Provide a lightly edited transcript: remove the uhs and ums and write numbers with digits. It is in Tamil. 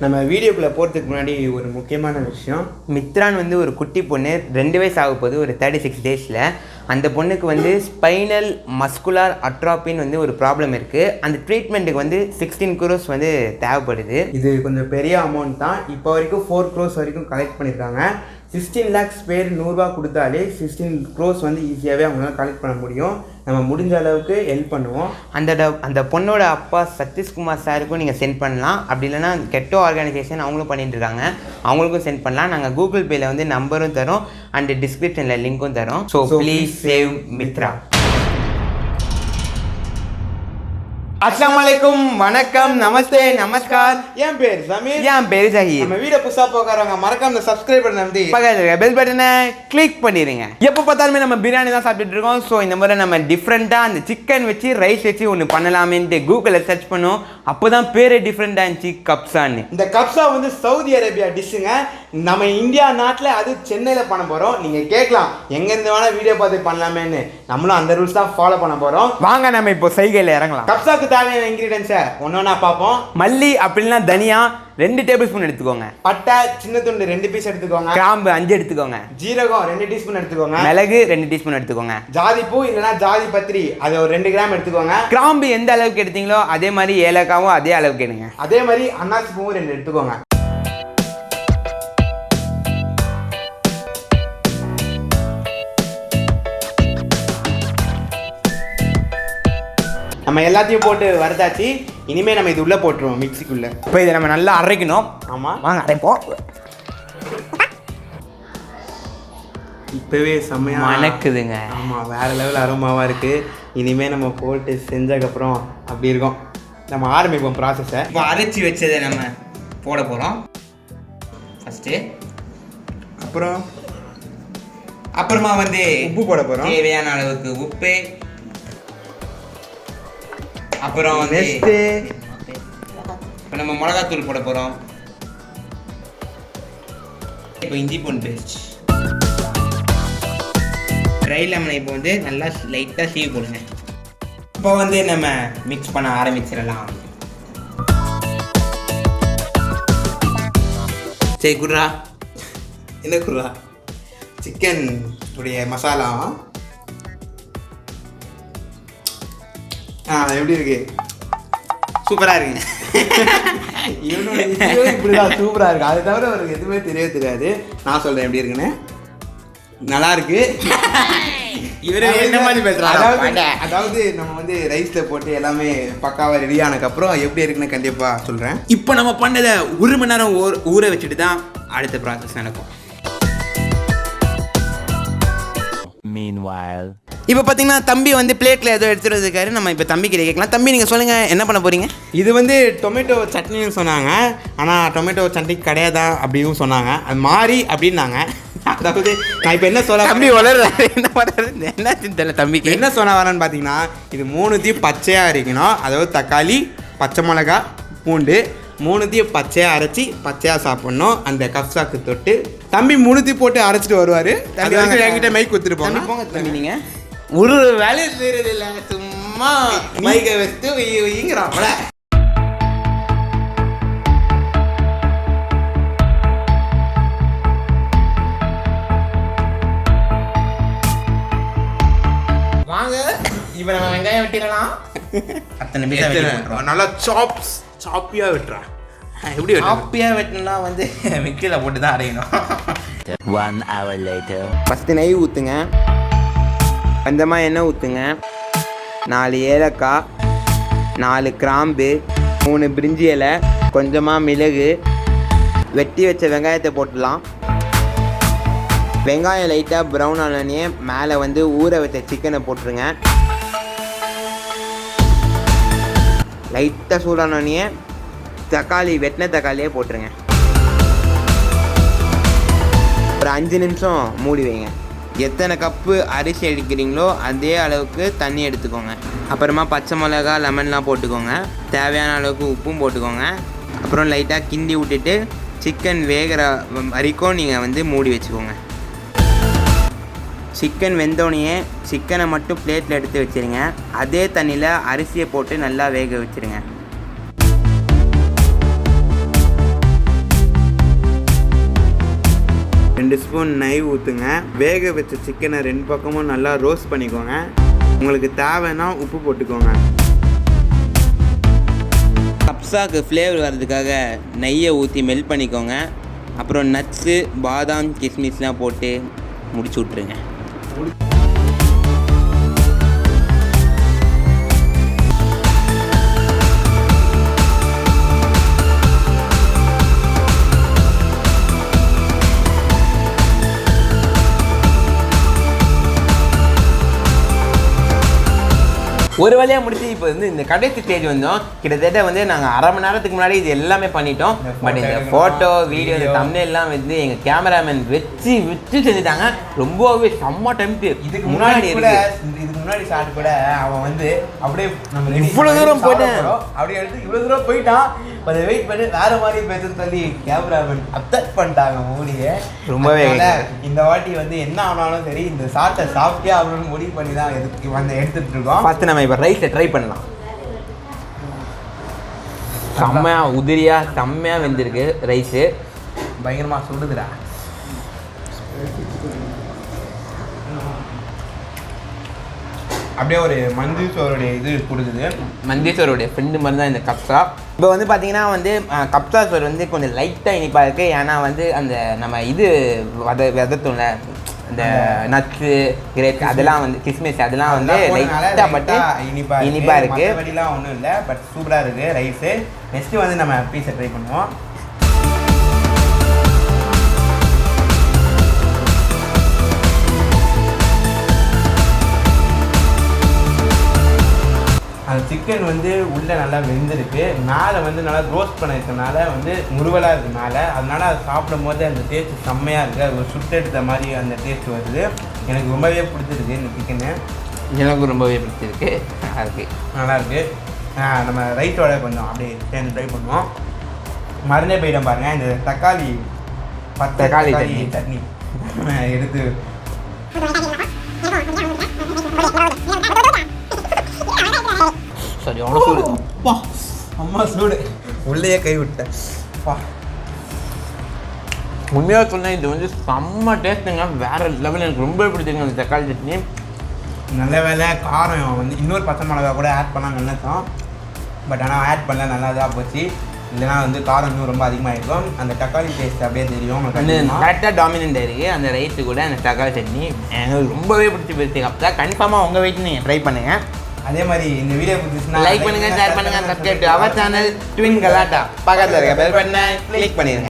நம்ம வீடியோக்குள்ளே போகிறதுக்கு முன்னாடி ஒரு முக்கியமான விஷயம், மித்ரான் வந்து ஒரு குட்டி பொண்ணு 2 வயசு ஆக போகுது, ஒரு 36 டேஸில். அந்த பொண்ணுக்கு வந்து ஸ்பைனல் மஸ்குலார் அட்ராபின்னு வந்து ஒரு ப்ராப்ளம் இருக்குது. அந்த ட்ரீட்மெண்ட்டுக்கு வந்து 16 crores வந்து தேவைப்படுது. இது கொஞ்சம் பெரிய அமௌண்ட் தான். இப்போ வரைக்கும் 4 crores வரைக்கும் கலெக்ட் பண்ணியிருக்காங்க. 16 lakhs பேர் 100 ரூபா கொடுத்தாலே 16 crores வந்து ஈஸியாகவே அவங்களால கலெக்ட் பண்ண முடியும். நம்ம முடிஞ்ச அளவுக்கு ஹெல்ப் பண்ணுவோம். அந்த பொண்ணோட அப்பா சதீஷ் குமார் சாருக்கும் நீங்கள் சென்ட் பண்ணலாம். அப்படி இல்லைனா கெட்டோ ஆர்கனைசேஷன் அவங்களும் பண்ணிட்டு இருக்காங்க, அவங்களுக்கும் சென்ட் பண்ணலாம். நாங்கள் கூகுள் பேயில் வந்து நம்பரும் தரோம் அண்ட் டிஸ்கிரிப்ஷனில் லிங்க்கும் தரோம். So please save Mitra. அஸ்ஸலாமுஅலைக்கும், வணக்கம், நமஸ்தே, நமஸ்கார். என் பேர் சமீர். என் பேர் ஜஹீர். நம்ம வீடியோ புதுசாக போகிறவங்க மறக்காம சப்ஸ்கிரைப் பண்ணி பக்கத்துல பெல் பட்டனை கிளிக் பண்ணிடுங்க. எப்போ பார்த்தாலுமே நம்ம பிரியாணி தான் சாப்பிட்டுட்டு இருக்கோம். ஸோ இந்த மாதிரி நம்ம டிஃப்ரெண்ட்டாக அந்த சிக்கன் வச்சு ரைஸ் வச்சு ஒன்று பண்ணலாமேன்ட்டு கூகுளில் சர்ச் பண்ணோம். அப்போ தான் பேரே டிஃப்ரெண்ட்டாக இருந்துச்சு, கப்சான்னு. இந்த கப்சா வந்து சவுதி அரேபியா டிஷ்ஷுங்க. நம்ம இந்தியா நாட்டில் அது சென்னையில் பண்ண போகிறோம். நீங்கள் கேட்கலாம் எங்கேருந்து வேணால் வீடியோ பார்த்து பண்ணலாமேன்னு. நம்மளும் அந்த ரூல்ஸ் தான் ஃபாலோ பண்ண போகிறோம். வாங்க நம்ம இப்போ செய்கையில் இறங்கலாம். கப்சாக்கு தேவையான இன்கிரீடியன்ஸை ஒன்றா பார்ப்போம். மல்லி அப்படின்னா தனியா 2 டேபிள் ஸ்பூன் எடுத்துக்கோங்க. பட்டை சின்ன துண்டு 2 பீஸ் எடுத்துக்கோங்க. கிராம்பு 5 எடுத்துக்கோங்க. ஜீரகம் 2 டீஸ்பூன் எடுத்துக்கோங்க. மிளகு 2 டீஸ்பூன் எடுத்துக்கோங்க. ஜாதி பூ இல்லைனா ஜாதி பத்திரி அது ஒரு 2 கிராம் எடுத்துக்கோங்க. கிராம்பு எந்த அளவுக்கு எடுத்தீங்களோ அதே மாதிரி ஏலக்காவும் அதே அளவுக்கு எடுங்க. அதே மாதிரி அன்னாசி பூவும் 2 எடுத்துக்கோங்க. நம்ம எல்லாத்தையும் போட்டு வறுத்தாச்சு. இனிமேல் நம்ம இது உள்ளே போட்டுருவோம் மிக்சிக்குள்ளே. இப்போ இதை நம்ம நல்லா அரைக்கணும். ஆமாம், வாங்க அரைப்போம். இப்போவே செம்மையாக மணக்குதுங்க. ஆமாம், வேறு லெவல் அரோமாவாக இருக்குது. இனிமேல் நம்ம போட்டு செஞ்சதுக்கப்புறம் அப்படி இருக்கும். நம்ம ஆரம்பிப்போம் ப்ராசஸை. இப்போ அரைச்சி வச்சதை நம்ம போட போகிறோம் ஃபஸ்ட்டு. அப்புறமா வந்து உப்பு போட போகிறோம், தேவையான அளவுக்கு உப்பு. அப்புறம் நெக்ஸ்ட்டு இப்போ நம்ம மிளகாத்தூள் போட போகிறோம். இப்போ இஞ்சி பூண்டு பேஸ்ட், ட்ரை லெமனை இப்போ வந்து நல்லா லைட்டாக சீவி போடுங்க. இப்போ வந்து நம்ம மிக்ஸ் பண்ண ஆரம்பிச்சிடலாம். சரி குர்ரா, என்ன குர்ரா? சிக்கன் உடைய மசாலா எப்படி இருக்கு? சூப்பராக இருக்குங்க. இப்படிதான் சூப்பராக இருக்கு. அதை தவிர அவருக்கு எதுவுமே தெரியவே தெரியாது. நான் சொல்கிறேன் எப்படி இருக்குன்னு. நல்லா இருக்கு. இவரு என்ன மாதிரி பேசுறாங்க? அதாவது நம்ம வந்து ரைஸில் போட்டு எல்லாமே பக்காவாக ரெடி ஆனதுக்கப்புறம் எப்படி இருக்குன்னு கண்டிப்பாக சொல்கிறேன். இப்போ நம்ம பண்ணதை 1 மணி நேரம் ஊற வச்சுட்டு தான் அடுத்த ப்ராசஸ் நடக்கும். Meanwhile, இப்போ பார்த்தீங்கன்னா தம்பி வந்து பிளேட்டில் ஏதோ எடுத்துகிட்டு இருக்காரு. நம்ம இப்போ தம்பிக்கிட்ட கேட்கலாம். தம்பி நீங்கள் சொல்லுங்கள், என்ன பண்ண போகிறீங்க? இது வந்து டொமேட்டோ சட்னின்னு சொன்னாங்க, ஆனால் டொமேட்டோ சட்னி கிடையாதா அப்படின்னு சொன்னாங்க. அது மாறி அப்படின்னாங்க. அதாவது நான் இப்போ என்ன சொல்ல, தம்பி வளர்றாரு, என்ன பண்ணுறது, என்ன தெரியல. தம்பிக்கு என்ன சொன்ன வரேன்னு பார்த்தீங்கன்னா, இது 3த்தையும் பச்சையாக அரைக்கணும். அதாவது தக்காளி, பச்சை மிளகா, பூண்டு 3த்தையும் பச்சையாக அரைச்சி பச்சையாக சாப்பிட்ணும். அந்த கப்சாக்கு தொட்டு தம்பி 3த்தையும் போட்டு அரைச்சிட்டு வருவார். என்கிட்ட மைக் கொடுத்துட்டு போங்க. தம்பி நீங்கள் ஒரு வேலையை செய்கிறது இல்லை, சும்மா மைக்கை வச்சு வைங்கிறாங்கள. வாங்க இப்போ நம்ம வெங்காயம் வெட்டிடலாம். அத்தனை பேர் நல்லா சாப்பியாக வெட்டுறா. எப்படி சாப்பியாக வெட்டினா வந்து மிக்சியில் போட்டு தான் அரையணும். 1 hour later. ஃபஸ்ட்டு நெய் ஊற்றுங்க, கொஞ்சமாக எண்ணெய் ஊற்றுங்க, 4 ஏலக்காய், 4 கிராம்பு, 3 பிரிஞ்சி இலை, கொஞ்சமாக மிளகு, வெட்டி வச்ச வெங்காயத்தை போட்டுடலாம். வெங்காயம் லைட்டாக ப்ரௌன் ஆனோடனே மேலே வந்து ஊற வச்ச சிக்கனை போட்டுருங்க. லைட்டாக சூடானோடனே தக்காளி, வெட்டின தக்காளியே போட்டுருங்க. ஒரு 5 நிமிஷம் மூடி வைங்க. எத்தனை கப்பு அரிசி எடுக்கிறீங்களோ அதே அளவுக்கு தண்ணி எடுத்துக்கோங்க. அப்புறமா பச்சை மிளகா, லெமன்லாம் போட்டுக்கோங்க. தேவையான அளவுக்கு உப்பும் போட்டுக்கோங்க. அப்புறம் லைட்டாக கிண்டி விட்டுட்டு சிக்கன் வேகிற வரைக்கும் நீங்கள் வந்து மூடி வச்சுக்கோங்க. சிக்கன் வெந்தோடனே சிக்கனை மட்டும் பிளேட்டில் எடுத்து வச்சுருங்க. அதே தண்ணியில் அரிசியை போட்டு நல்லா வேக வச்சுருங்க. ஸ்பூன் நெய் ஊற்றுங்க. வேக வச்ச சிக்கனை 2 பக்கமும் நல்லா ரோஸ்ட் பண்ணிக்கோங்க. உங்களுக்கு தேவைன்னா உப்பு போட்டுக்கோங்க. கப்சாக்கு ஃப்ளேவர் வர்றதுக்காக நெய்யை ஊற்றி மெல்ட் பண்ணிக்கோங்க. அப்புறம் நட்ஸு, பாதாம், கிஸ்மிஸ்லாம் போட்டு முடிச்சு விட்ருங்க. ஒரு வழியாக முடிச்சு இப்போ வந்து இந்த கடைசி ஸ்டேஜ் வந்தோம். கிட்டத்தட்ட வந்து நாங்கள் அரை மணி நேரத்துக்கு முன்னாடி இது எல்லாமே பண்ணிட்டோம். பட் இந்த ஃபோட்டோ வீடியோ இந்த தம்ப்நெயில்லாம் வந்து எங்கள் கேமராமேன் வச்சு செஞ்சுட்டாங்க. ரொம்பவே செம்ம டெம்ப்ட். இதுக்கு முன்னாடி ஷாட் கூட அவன் வந்து அப்படியே நம்ம இவ்வளோ தூரம் போயிட்டேன் அப்படியே எடுத்து இவ்வளோ தூரம் போயிட்டான். அதை வெயிட் பண்ணி வேற மாதிரி பேசுன்னு சொல்லி கேமராமேன் அப்செட் பண்ணிட்டாங்க மூடியை. ரொம்பவே இந்த வாட்டி வந்து என்ன ஆனாலும் சரி இந்த ஷாட்டை சாப்பிட்டே ஆகணும்னு முடிவு பண்ணி தான் எடுத்துட்டு இருக்கோம். பார்த்து நம்ம இப்போ ரைஸை ட்ரை பண்ணலாம். செம்மையாக உதிரியாக செம்மையாக வெந்திருக்கு ரைஸு. பயங்கரமாக சுடுதுடா. அப்படியே ஒரு மந்தீஸ்வருடைய இது கொடுக்குது. மந்தீஸ்வருடைய ஃப்ரெண்டு மாதிரி தான் இந்த கப்சா. இப்போ வந்து பார்த்தீங்கன்னா வந்து கப்சா சோறு வந்து கொஞ்சம் லைட்டாக இனிப்பாக இருக்குது. ஏன்னா வந்து அந்த நம்ம இது விதத்தோம்ல இந்த நட்ஸு, கிரேப்ஸ் அதெல்லாம் வந்து கிஸ்மிஸ் அதெல்லாம் வந்து லைட்டாக பட்டு இனிப்பாக இருக்குது. வழிலாம் ஒன்றும் இல்லை, பட் சூப்பராக இருக்குது ரைஸு. நெக்ஸ்ட்டு வந்து நம்ம பீஸை ட்ரை பண்ணுவோம். அந்த சிக்கன் வந்து உள்ளே நல்லா வெந்திருக்கு. மேலே வந்து நல்லா ரோஸ்ட் பண்ணிருக்கனால வந்து முருவலாக இருக்குது மேலே. அதனால் அதை சாப்பிடும் போது அந்த டேஸ்ட்டு செம்மையாக இருக்குது. அது ஒரு சுட்டெடுத்த மாதிரி அந்த டேஸ்ட் வருது. எனக்கு ரொம்பவே பிடிச்சிருக்கு இந்த சிக்கனு. எனக்கும் ரொம்பவே பிடிச்சிருக்கு. நல்லாயிருக்கு. நம்ம ரைஸோட கொஞ்சம் அப்படியே சேர்ந்து ட்ரை பண்ணுவோம். மறந்தே போயிட்டோம் பாருங்கள், இந்த தக்காளி சட்னி எடுத்து சரி அவ்வளோ சூடு. அப்பா அம்மா சூடு உள்ளேயே கை விட்டேன். அப்பா உண்மையாக சொன்னேன், இது வந்து செம்ம டேஸ்ட்டுங்க. வேறு லெவலில் எனக்கு ரொம்ப பிடிச்சிருங்க அந்த தக்காளி சட்னி. நல்ல வேலை காரம் வந்து இன்னொரு பச்சை மிளகா கூட ஆட் பண்ணால் நினைச்சோம். பட் ஆனால் ஆட் பண்ணல, நல்லா தான் போச்சு. இல்லைனா வந்து காரம் இன்னும் ரொம்ப அதிகமாக இருக்கும். அந்த தக்காளி டேஸ்ட் அப்படியே தெரியும். கரெக்டாக டாமினன்ட் இருக்குது அந்த ரைஸு கூட அந்த தக்காளி சட்னி. எனக்கு ரொம்பவே பிடிச்சி போயிடுச்சு. அப்போ கன்ஃபார்மாக உங்கள் வீட்டில் நீங்கள் ட்ரை பண்ணுங்கள். அதே மாதிரி இந்த வீடியோ பிடிச்சிச்சுன்னா லைக் பண்ணுங்கள், ஷேர் பண்ணுங்கள், subscribe to our channel Twin Galatta. பக்கத்தில் இருக்க பெல் பட்டனை கிளிக் பண்ணிடுங்க.